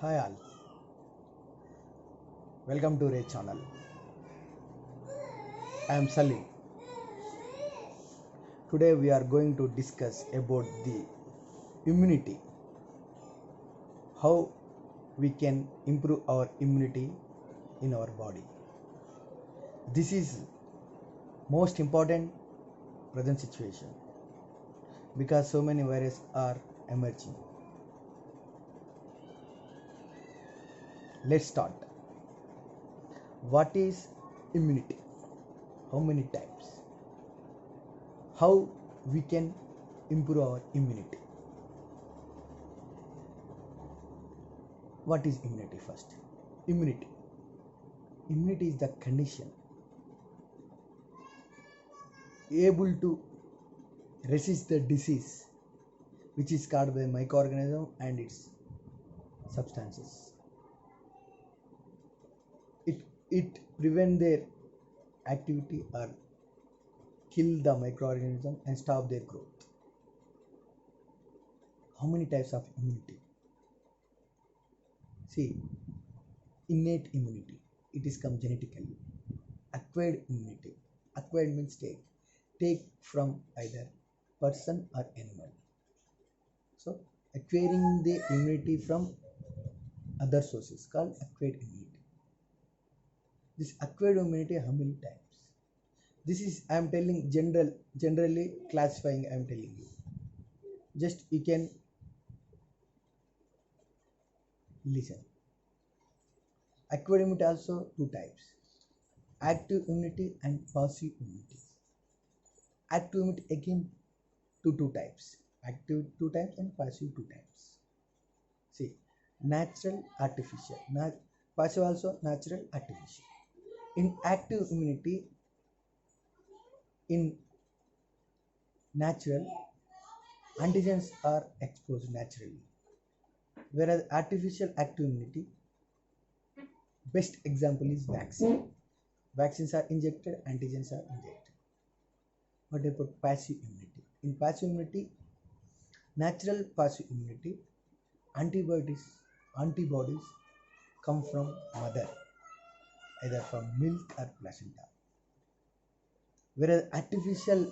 Hi all, welcome to Ray channel. I am Salim. Today we are going to discuss about the immunity. How we can improve our immunity in our body. This is most important present situation because so many viruses are emerging. Let's start. What is immunity? How many types? How we can improve our immunity? What is immunity first? Immunity. Immunity is the condition able to resist the disease which is caused by microorganism and its substances. It prevent their activity or kill the microorganism and stop their growth. How many types of immunity? See, innate immunity, it is come genetically. Acquired immunity, acquired means take from either person or animal. So acquiring the immunity from other sources called acquired immunity. This acquired immunity, how many types? This is I am telling generally classifying I am telling you. Just you can listen. Acquired immunity also two types: active immunity and passive immunity. Active immunity again two types: active two types and passive two types. See, natural, artificial. Passive also natural, artificial. In active immunity, in natural, antigens are exposed naturally, whereas artificial active immunity, best example is vaccine. Vaccines are injected, antigens are injected. What about passive immunity? In passive immunity, natural passive immunity, antibodies come from mother, either from milk or placenta. Whereas artificial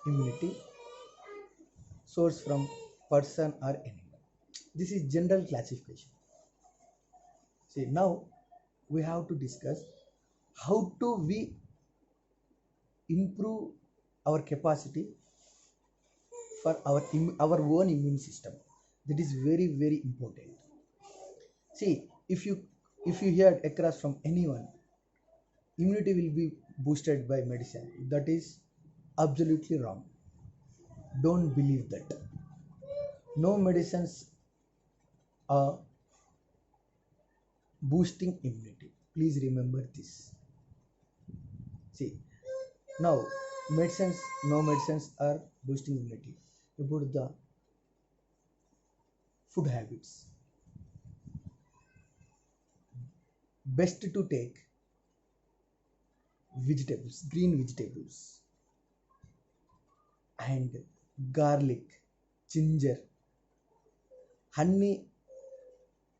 immunity source from person or animal. This is general classification. See, now we have to discuss how to we improve our capacity for our own immune system. That is very important. See, if you hear across from anyone, immunity will be boosted by medicine. That is absolutely wrong. Don't believe that. No medicines are boosting immunity. Please remember this. See, now no medicines are boosting immunity. About the food habits, best to take vegetables, green vegetables, and garlic, ginger, honey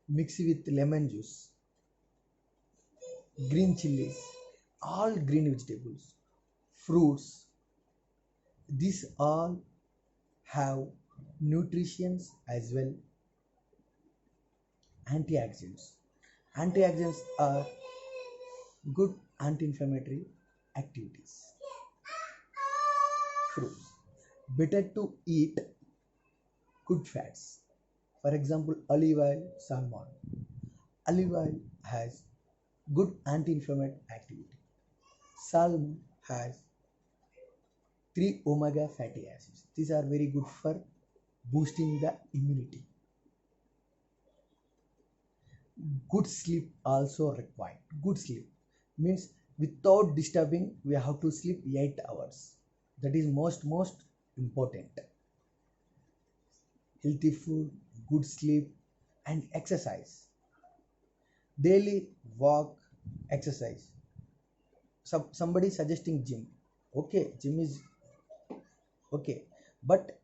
mixed with lemon juice, green chilies, all green vegetables, fruits. These all have nutrients as well antioxidants. Antioxidants are good anti-inflammatory activities. Fruits. Better to eat good fats. For example, olive oil, salmon. Olive oil has good anti-inflammatory activity. Salmon has 3 omega fatty acids. These are very good for boosting the immunity. Good sleep also required. Good sleep means without disturbing we have to sleep 8 hours. That is most important. Healthy food, good sleep, and exercise. Daily walk, exercise. Somebody suggesting gym. Okay, gym is okay, but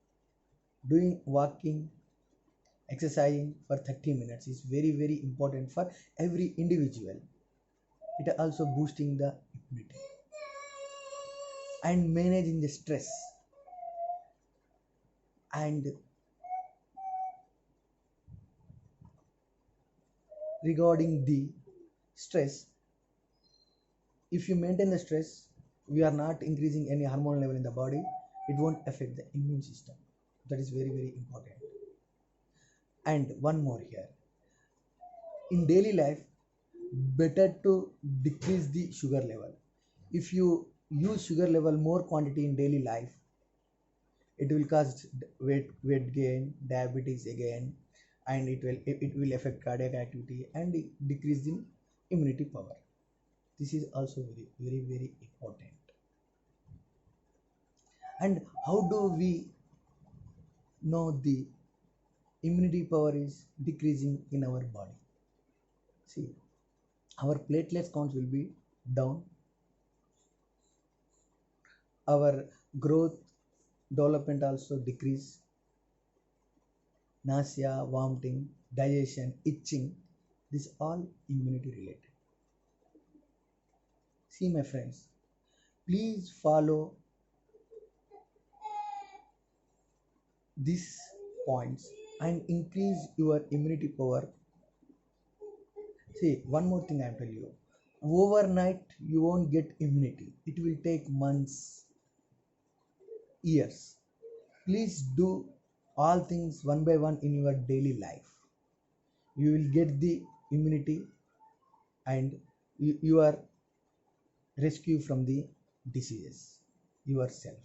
doing walking, Exercising for 30 minutes is very important for every individual. It also boosting the immunity and managing the stress. And regarding the stress, if you maintain the stress, we are not increasing any hormone level in the body, it won't affect the immune system. That is very important. And one more here, in daily life, better to decrease the sugar level. If you use sugar level more quantity in daily life, it will cause weight gain, diabetes again, and it will affect cardiac activity and decrease in immunity power. This is also very important. And how do we know the immunity power is decreasing in our body? See, our platelets count will be down, our growth development also decrease, nausea, vomiting, digestion, itching, this all immunity related. See my friends, please follow these points and increase your immunity power. See, one more thing I am telling you. Overnight, you won't get immunity. It will take months, years. Please do all things one by one in your daily life. You will get the immunity and you are rescue from the diseases yourself.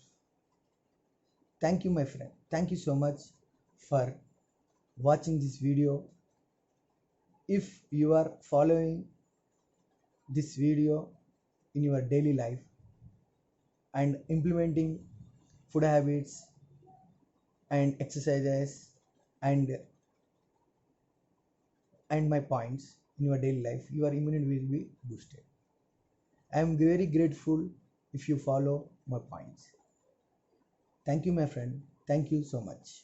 Thank you, my friend. Thank you so much for watching this video. If you are following this video in your daily life and implementing food habits and exercises and my points in your daily life, your immunity will be boosted. I am very grateful if you follow my points. Thank you, my friend. Thank you so much.